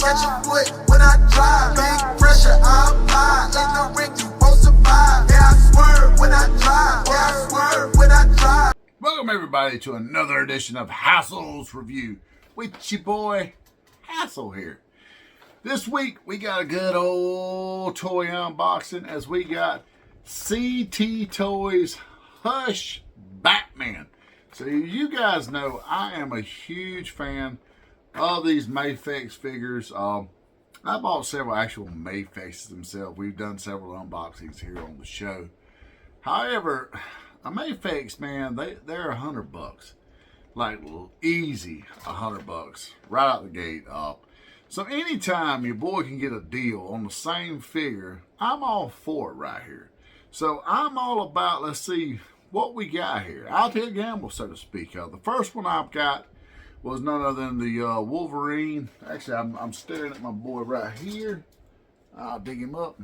catch a foot when I drive. Big pressure, I apply. In the ring, you won't survive. Yeah, I swerve when I drive. Yeah, I swerve when I drive. Welcome everybody to another edition of Hassel's Review with your boy Hassel here. This week we got a good old toy unboxing as we got CT Toys Hush Batman. So you guys know I am a huge fan of these Mafex figures. I bought several actual Mafexes themselves. We've done several unboxings here on the show. However, a Mafex, man, they're $100, like easy $100 right out the gate. So anytime your boy can get a deal on the same figure, I'm all for it right here. So I'm all about, let's see what we got here. I'll take a gamble, so to speak. The first one I've got was none other than the Wolverine. Actually, I'm staring at my boy right here. I'll dig him up.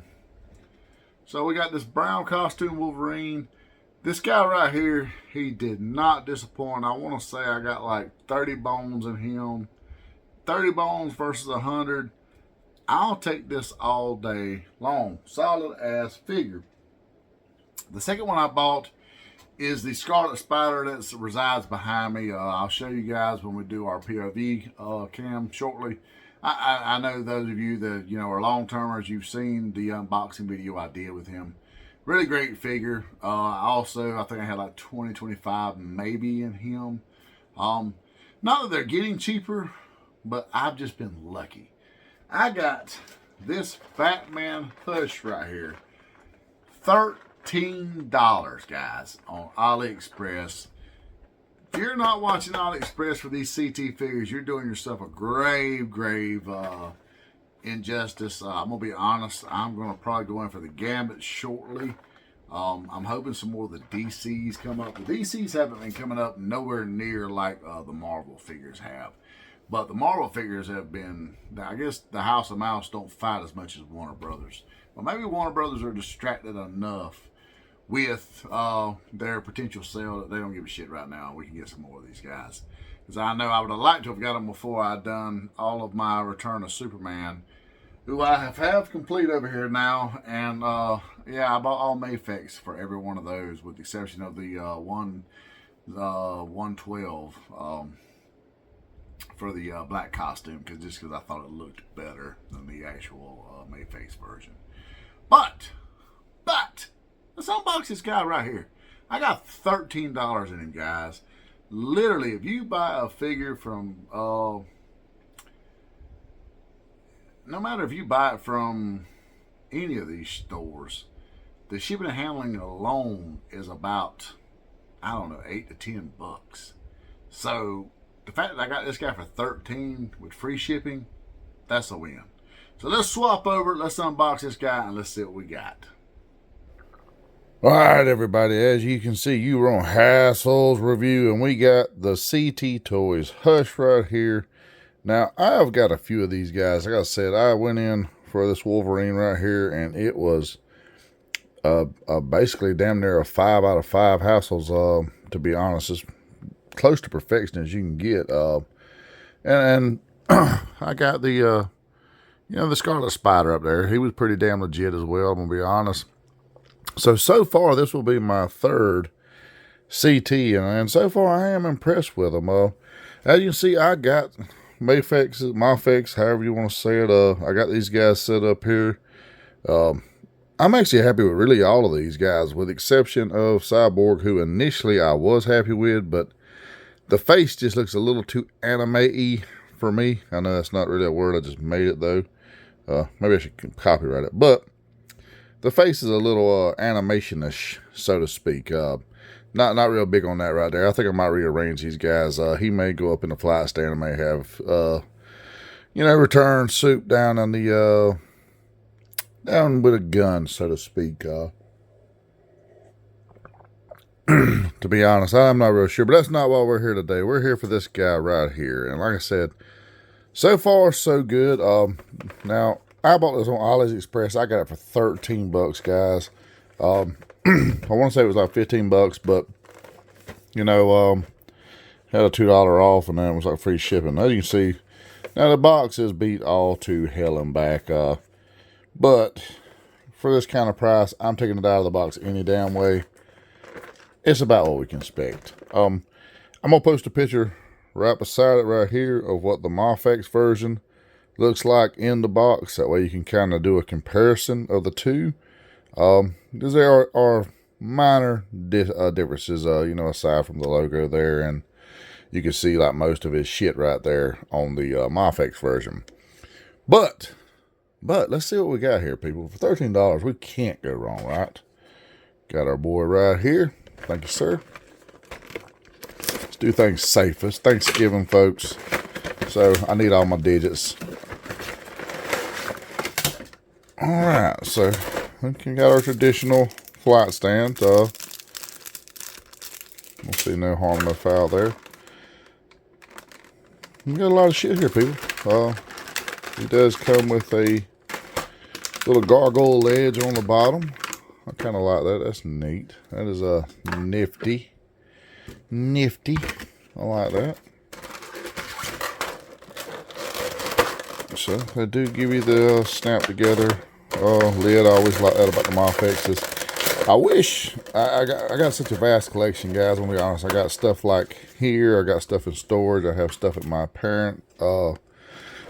So we got this brown costume Wolverine. This guy right here, he did not disappoint. I want to say I got like 30 bones in him. 30 bones versus 100. I'll take this all day long. Solid ass figure. The second one I bought is the Scarlet Spider that resides behind me. I'll show you guys when we do our POV cam shortly. I know those of you that are long-termers, you've seen the unboxing video I did with him. Really great figure. Also, I think I had like 20, 25 maybe in him. Not that they're getting cheaper, but I've just been lucky. I got this Batman Hush right here. $13, guys, on AliExpress. If you're not watching AliExpress for these CT figures, you're doing yourself a grave injustice. I'm gonna be honest, I'm gonna probably go in for the Gambit shortly. I'm hoping some more of the DCs come up. The DCs haven't been coming up nowhere near like the Marvel figures have, but the Marvel figures have been, I guess the House of Mouse don't fight as much as Warner Brothers. Well, maybe Warner Brothers are distracted enough with their potential sale that they don't give a shit right now. We can get some more of these guys, because I know I would have liked to have got them before I'd done all of my Return of Superman, who I have complete over here now. And yeah, I bought all Mafex for every one of those, with the exception of the 112 for the black costume, because I thought it looked better than the actual Mafex version. But let's unbox this guy right here. I got $13 in him, guys. Literally, if you buy a figure from no matter if you buy it from any of these stores, the shipping and handling alone is about, I don't know, $8 to $10. So the fact that I got this guy for 13 with free shipping, that's a win. So let's swap over, let's unbox this guy, and let's see what we got. All right, everybody, as you can see, you were on Hassel's Review, and we got the CT Toys Hush right here. Now, I've got a few of these guys. Like I said, I went in for this Wolverine right here, and it was basically damn near a 5 out of 5 Hassels, to be honest. It's close to perfection as you can get. And I got the, the Scarlet Spider up there. He was pretty damn legit as well, I'm going to be honest. So far, this will be my third CT, and so far, I am impressed with them. As you can see, I got Mafex, however you want to say it. I got these guys set up here. I'm actually happy with really all of these guys, with the exception of Cyborg, who initially I was happy with, but the face just looks a little too anime-y for me. I know that's not really a word, I just made it though. Maybe I should copyright it, but the face is a little animation-ish, so to speak. Not real big on that right there. I think I might rearrange these guys. He may go up in the flight stand. I may have, return soup down on the, down with a gun, so to speak. To be honest, I'm not real sure, but that's not why we're here today. We're here for this guy right here. And like I said, so far, so good. Now, I bought this on AliExpress. I got it for $13, guys. I want to say it was like $15, but had a $2 off, and then it was like free shipping. As you can see, now the box is beat all to hell and back. But for this kind of price, I'm taking it out of the box any damn way. It's about what we can expect. I'm gonna post a picture right beside it right here of what the Mafex version looks like in the box. That way you can kind of do a comparison of the two. Because there are minor differences, you know, aside from the logo there, and you can see like most of his shit right there on the Mafex version. But let's see what we got here, people. For $13, we can't go wrong, right? Got our boy right here. Thank you, sir. Let's do things safe. It's Thanksgiving, folks, so I need all my digits. All right, so we got our traditional flight stand. We'll see no harm, no foul there. We got a lot of shit here, people. It does come with a little gargoyle ledge on the bottom. I kind of like that. That's neat. That is nifty. Nifty. I like that. So they do give you the snap together lid. I always like that about the Mafexes. I wish I got such a vast collection, guys. I'm gonna be honest. I got stuff like here. I got stuff in storage. I have stuff at my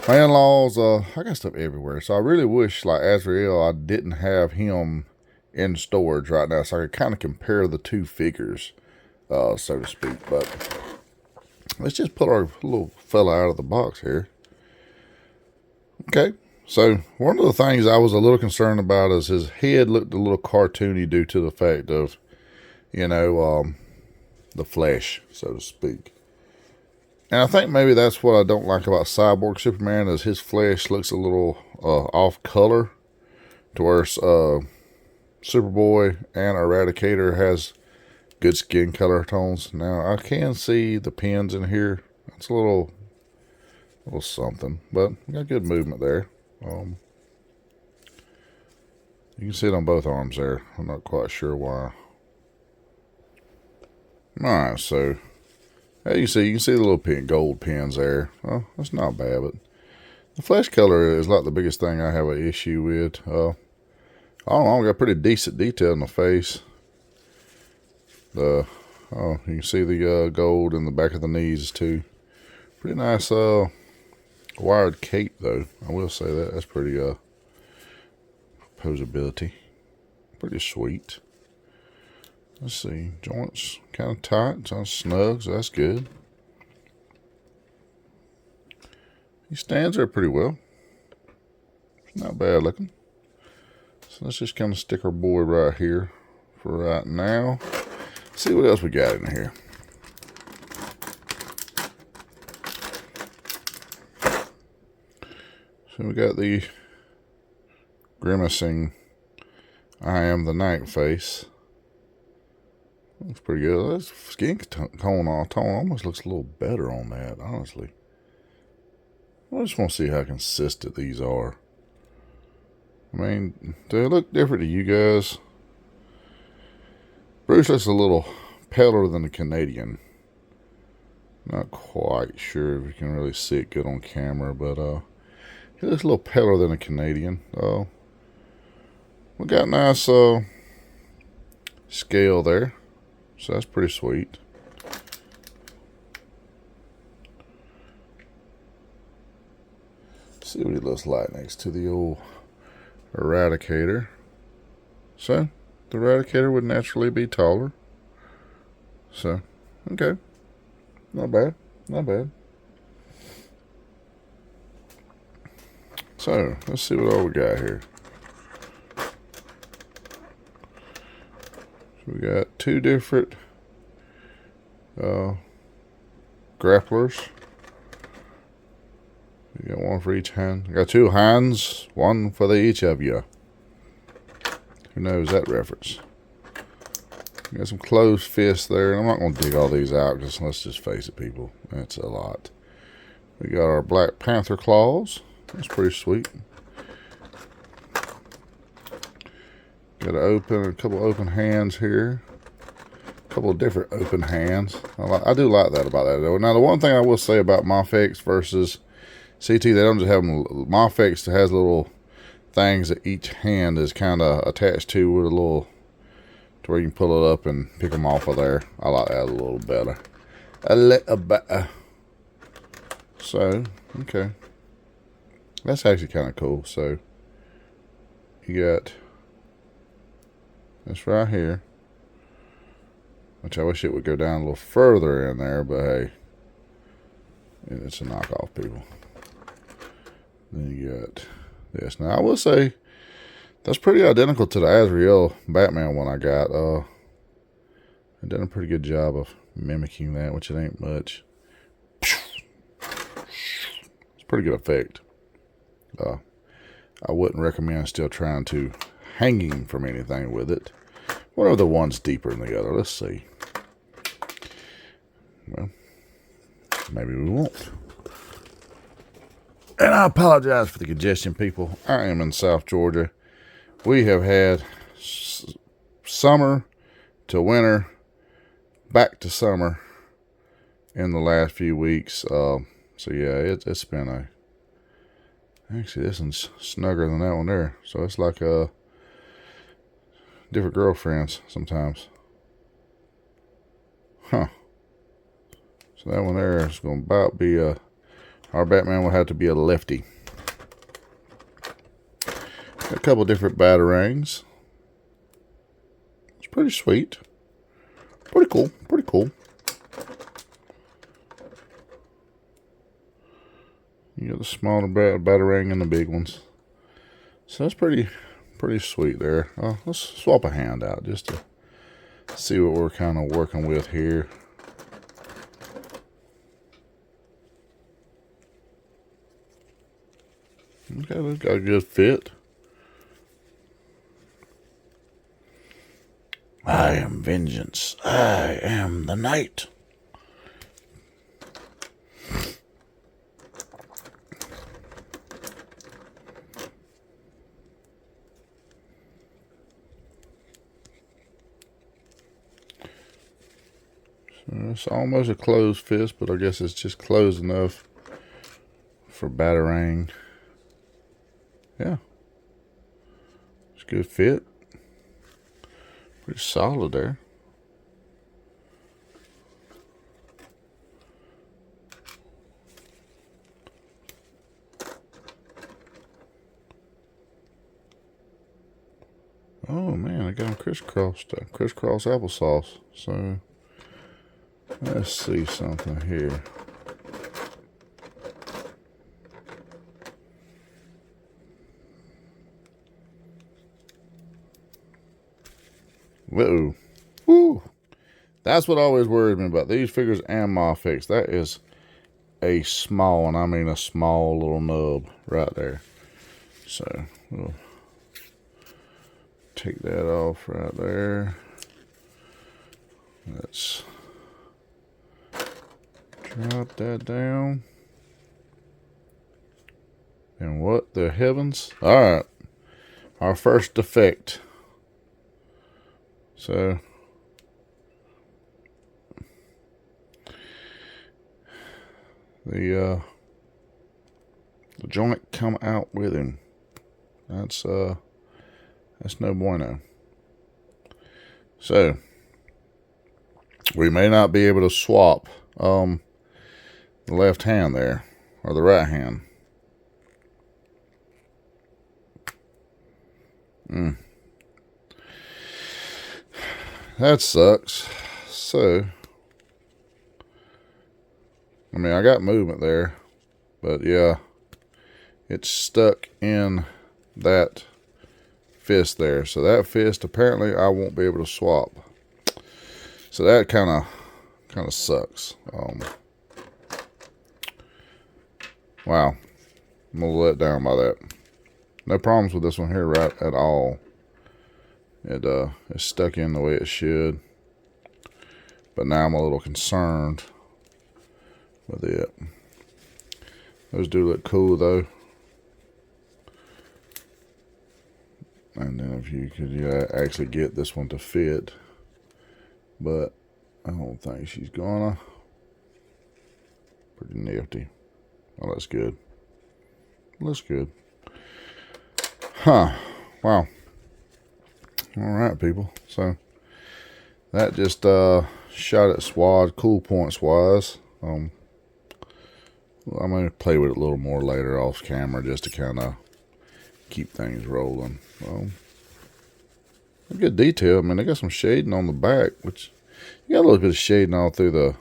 my in-laws. I got stuff everywhere. So I really wish, like Azrael, I didn't have him in storage right now, so I could kind of compare the two figures, so to speak. But let's just put our little fella out of the box here. Okay, so one of the things I was a little concerned about is his head looked a little cartoony due to the fact of, you know, the flesh, so to speak. And I think maybe that's what I don't like about Cyborg Superman, is his flesh looks a little off color, to where Superboy and Eradicator has good skin color tones. Now I can see the pins in here. It's a little something, but we got good movement there. You can see it on both arms there. I'm not quite sure why. Alright, so as you can see the little gold pins there. Well, that's not bad, but the flesh color is like the biggest thing I have an issue with. I don't know, got pretty decent detail in the face. You can see the gold in the back of the knees too. Pretty nice wired cape though. I will say that. That's pretty posability. Pretty sweet. Let's see. Joints kind of tight, sounds snug, so that's good. He stands there pretty well. Not bad looking. So let's just kind of stick our boy right here for right now. See what else we got in here. So we got the grimacing I am the night face. Looks pretty good. That skin tone almost looks a little better on that, honestly. I just want to see how consistent these are. I mean, do they look different to you guys? Bruce looks a little paler than the Canadian. Not quite sure if you can really see it good on camera, but he looks a little paler than a Canadian. We got a nice scale there, so that's pretty sweet. Let's see what he looks like next to the old Eradicator. So the Eradicator would naturally be taller. So, okay. Not bad. Not bad. So, let's see what all we got here. So we got two different grapplers. You got one for each hand. I got two hands, one for each of you. Who knows that reference? You got some closed fists there. I'm not going to dig all these out because let's just face it, people. That's a lot. We got our Black Panther claws. That's pretty sweet. Got a couple open hands here. couple of different open hands. I do like that about that though. Now the one thing I will say about Mafex versus CT, they don't just have them. Mafex has little things that each hand is kind of attached to with a little, to where you can pull it up and pick them off of there. I like that a little better. A little better. So, okay. That's actually kind of cool. So, you got this right here, which I wish it would go down a little further in there, but hey, it's a knockoff, people. Then you got this. Now, I will say, that's pretty identical to the Azrael Batman one I got. I've done a pretty good job of mimicking that, which it ain't much. It's a pretty good effect. I wouldn't recommend still trying to hanging from anything with it. What are the ones deeper than the other? Let's see. Well, maybe we won't. And I apologize for the congestion, people. I am in South Georgia. We have had summer to winter, back to summer in the last few weeks. So yeah, it's been a... Actually, this one's snugger than that one there. So it's like different girlfriends sometimes. Huh. So that one there is going to about be a... Our Batman will have to be a lefty. A couple different batarangs. It's pretty sweet. Pretty cool. Pretty cool. You got the smaller batarang and the big ones. So that's pretty sweet there. Let's swap a hand out just to see what we're kind of working with here. Okay, we've got a good fit. I am vengeance. I am the night. So it's almost a closed fist, but I guess it's just closed enough for batarang. Yeah. It's a good fit. Pretty solid there. Oh man, I got them crisscrossed. Crisscross applesauce. So let's see something here. Whoa. Woo. That's what always worries me about these figures and Mafex. That is a small, and I mean a small little nub right there. So we'll take that off right there. Let's drop that down. And what the heavens? All right. Our first defect. So the joint come out with him. That's no bueno. So we may not be able to swap the left hand there, or the right hand. That sucks. So, I mean, I got movement there, but yeah, it's stuck in that fist there. So that fist, apparently, I won't be able to swap. So that kind of sucks. Wow, I'm a little let down by that. No problems with this one here, right, at all. It's stuck in the way it should. But now I'm a little concerned with it. Those do look cool though. And then if you could actually get this one to fit. But I don't think she's gonna. Pretty nifty. Oh, that's good. Looks good. Huh. Wow. Alright, people. So that just shot at SWAT, cool points wise. I'm gonna play with it a little more later off camera just to kind of keep things rolling. A good detail. I mean, they got some shading on the back, which you got a little bit of shading all through the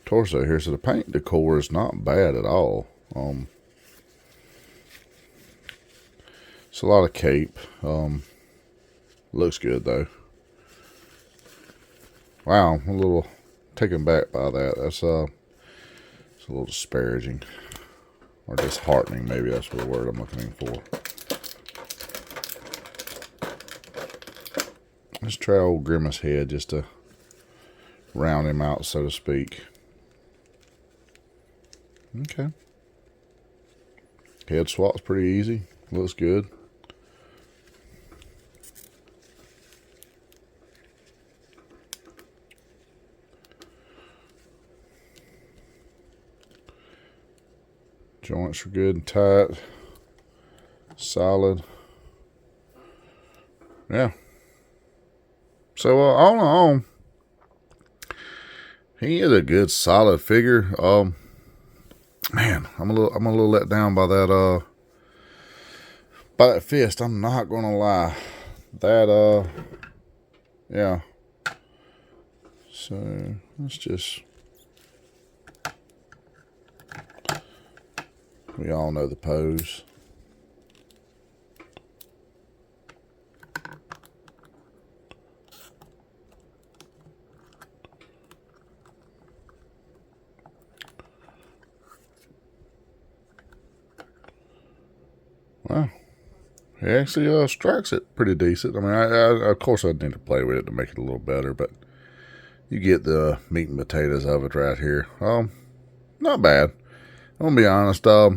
torso here, so the paint decor is not bad at all. It's a lot of cape. Looks good though. Wow, I'm a little taken back by that. That's it's a little disparaging or disheartening. Maybe that's the word I'm looking for. Let's try old Grimace head just to round him out, so to speak. Okay. Head swap's pretty easy. Looks good. Joints are good and tight. Solid. Yeah. So all in all, he is a good solid figure. Man, I'm a little let down by that fist. I'm not gonna lie. That yeah. So let's just, we all know the pose. Wow. He actually strikes it pretty decent. I mean, I of course I'd need to play with it to make it a little better, but you get the meat and potatoes of it right here. Not bad. I'm gonna be honest. I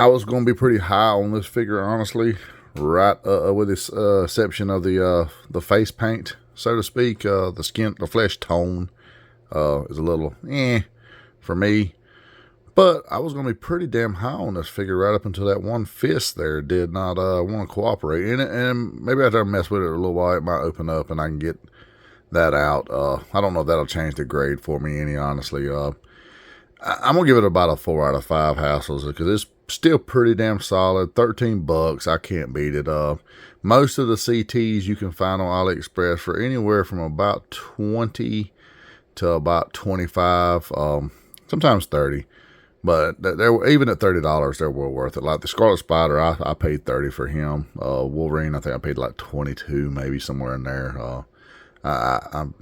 was gonna be pretty high on this figure, honestly. Right, with the exception of the face paint, so to speak. The flesh tone is a little for me. But I was going to be pretty damn high on this figure right up until that one fist there did not want to cooperate in it. And maybe after I mess with it a little while, it might open up and I can get that out. I don't know if that'll change the grade for me any, honestly. I'm going to give it about a 4 out of 5 hassles because it's still pretty damn solid. $13. I can't beat it. Most of the CTs you can find on AliExpress for anywhere from about 20 to about 25, sometimes 30. But they're, even at $30, they're well worth it. Like the Scarlet Spider, I paid $30 for him. Wolverine, I think I paid like $22, maybe somewhere in there. I'm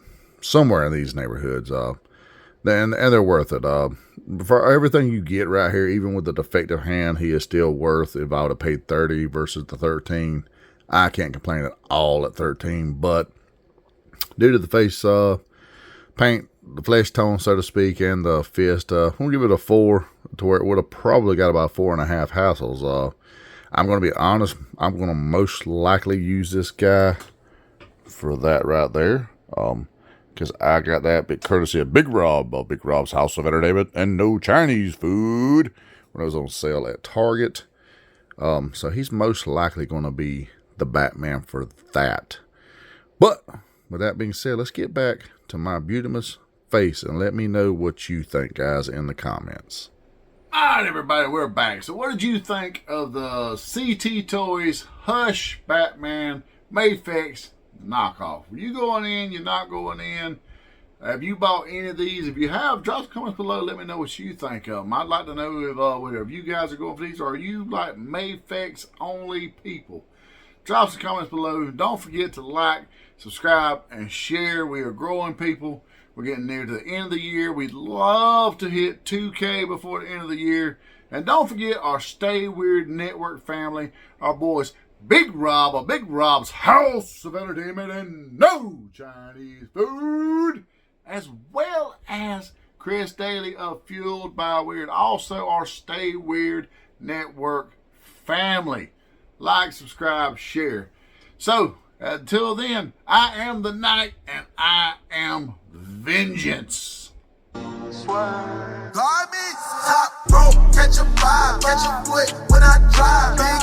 somewhere in these neighborhoods. And they're worth it. For everything you get right here, even with the defective hand, he is still worth. If I would have paid $30 versus the $13, I can't complain at all at $13. But due to the face paint, the flesh tone, so to speak, and the fist, we'll give it a 4, to where it would have probably got about 4.5 hassles. I'm going to be honest, I'm going to most likely use this guy for that right there, because I got that big courtesy of Big Rob, Big Rob's House of Entertainment and No Chinese Food, when I was on sale at Target. So he's most likely going to be the Batman for that. But with that being said, let's get back to my beautimous face and let me know what you think, guys, in the comments. Alright, everybody, we're back. So what did you think of the CT Toys Hush Batman Mafex knockoff? Are you going in? You're not going in? Have you bought any of these? If you have, drop some comments below. Let me know what you think of them. I'd like to know if you guys are going for these, or are you like Mafex only people? Drop some comments below. Don't forget to like, subscribe, and share. We are growing, people. We're getting near to the end of the year. We'd love to hit 2K before the end of the year. And don't forget our Stay Weird Network family. Our boys, Big Rob of Big Rob's House of Entertainment and No Chinese Food. As well as Chris Daly of Fueled by Weird. Also our Stay Weird Network family. Like, subscribe, share. So, Until then, I am the night and I am vengeance. Garments, top rope, catch a vibe, catch a foot when I drive. Big